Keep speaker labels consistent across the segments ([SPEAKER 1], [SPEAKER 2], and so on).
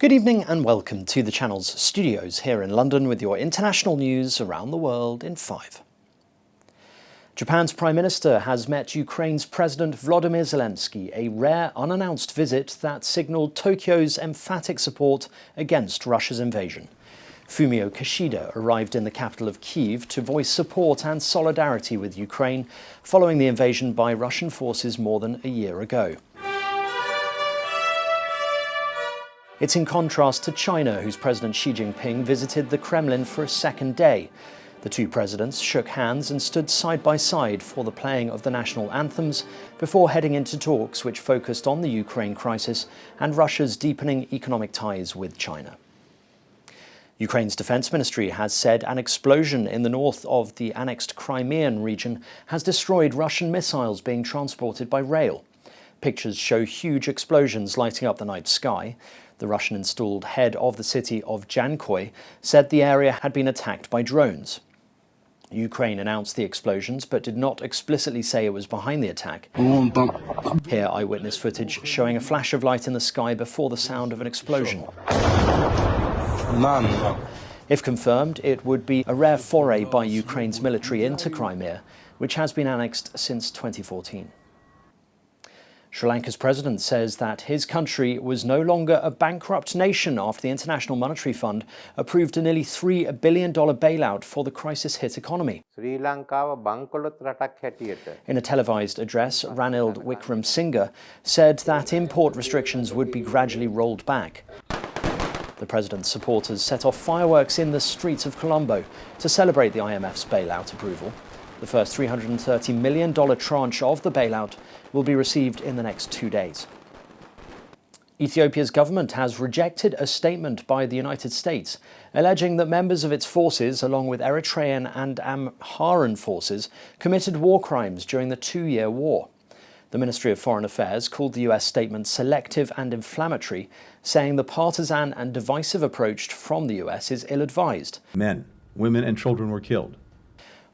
[SPEAKER 1] Good evening and welcome to the channel's studios here in London with your international news around the world in 5. Japan's Prime Minister has met Ukraine's President Volodymyr Zelensky, a rare unannounced visit that signalled Tokyo's emphatic support against Russia's invasion. Fumio Kishida arrived in the capital of Kyiv to voice support and solidarity with Ukraine following the invasion by Russian forces more than a year ago. It's in contrast to China, whose President Xi Jinping visited the Kremlin for a second day. The two presidents shook hands and stood side by side for the playing of the national anthems before heading into talks which focused on the Ukraine crisis and Russia's deepening economic ties with China. Ukraine's defense ministry has said an explosion in the north of the annexed Crimean region has destroyed Russian missiles being transported by rail. Pictures show huge explosions lighting up the night sky. The Russian-installed head of the city of Jankoy said the area had been attacked by drones. Ukraine announced the explosions but did not explicitly say it was behind the attack. Here, eyewitness footage showing a flash of light in the sky before the sound of an explosion. If confirmed, it would be a rare foray by Ukraine's military into Crimea, which has been annexed since 2014. Sri Lanka's president says that his country was no longer a bankrupt nation after the International Monetary Fund approved a nearly $3 billion bailout for the crisis-hit economy. In a televised address, Ranil Wickremesinghe said that import restrictions would be gradually rolled back. The president's supporters set off fireworks in the streets of Colombo to celebrate the IMF's bailout approval. The first $330 million tranche of the bailout will be received in the next 2 days. Ethiopia's government has rejected a statement by the United States alleging that members of its forces, along with Eritrean and Amharan forces, committed war crimes during the 2-year war. The Ministry of Foreign Affairs called the US statement selective and inflammatory, saying the partisan and divisive approach from the US is ill-advised.
[SPEAKER 2] Men, women and children were killed.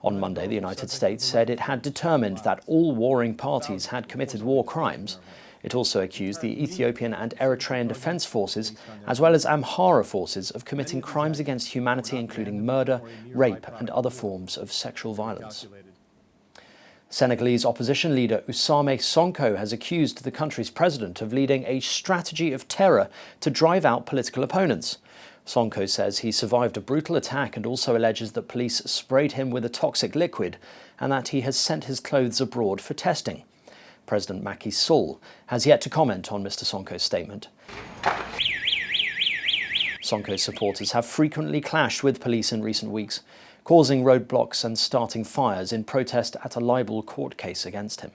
[SPEAKER 1] On Monday, the United States said it had determined that all warring parties had committed war crimes. It also accused the Ethiopian and Eritrean defense forces, as well as Amhara forces, of committing crimes against humanity, including murder, rape, and other forms of sexual violence. Senegalese opposition leader Ousmane Sonko has accused the country's president of leading a strategy of terror to drive out political opponents. Sonko says he survived a brutal attack and also alleges that police sprayed him with a toxic liquid and that he has sent his clothes abroad for testing. President Macky Sall has yet to comment on Mr. Sonko's statement. Sonko's supporters have frequently clashed with police in recent weeks, causing roadblocks and starting fires in protest at a libel court case against him.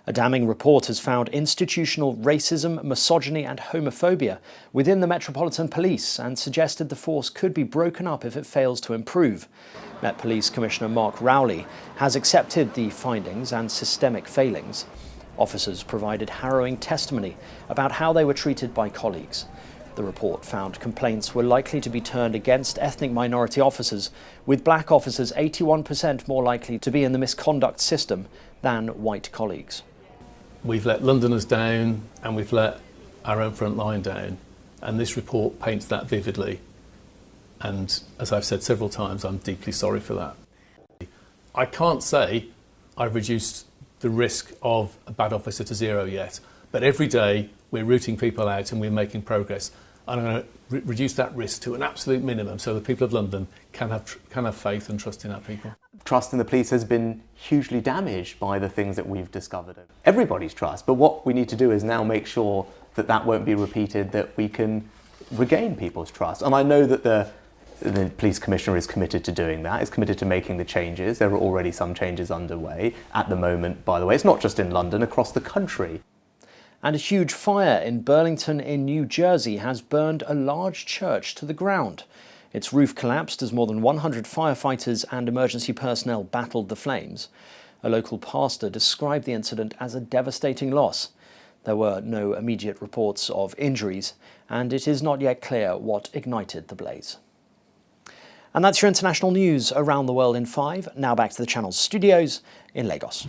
[SPEAKER 1] A damning report has found institutional racism, misogyny and homophobia within the Metropolitan Police and suggested the force could be broken up if it fails to improve. Met Police Commissioner Mark Rowley has accepted the findings and systemic failings. Officers provided harrowing testimony about how they were treated by colleagues. The report found complaints were likely to be turned against ethnic minority officers, with black officers 81% more likely to be in the misconduct system than white colleagues.
[SPEAKER 3] We've let Londoners down and we've let our own front line down, and this report paints that vividly. And as I've said several times, I'm deeply sorry for that. I can't say I've reduced the risk of a bad officer to zero yet, but every day we're rooting people out and we're making progress. And I'm going to reduce that risk to an absolute minimum so the people of London can have faith and trust in our people.
[SPEAKER 4] Trust in the police has been hugely damaged by the things that we've discovered. Everybody's trust, but what we need to do is now make sure that that won't be repeated, that we can regain people's trust. And I know that the police commissioner is committed to doing that, is committed to making the changes. There are already some changes underway at the moment, by the way. It's not just in London, across the country.
[SPEAKER 1] And a huge fire in Burlington in New Jersey has burned a large church to the ground. Its roof collapsed as more than 100 firefighters and emergency personnel battled the flames. A local pastor described the incident as a devastating loss. There were no immediate reports of injuries, and it is not yet clear what ignited the blaze. And that's your international news around the world in 5. Now back to the channel's studios in Lagos.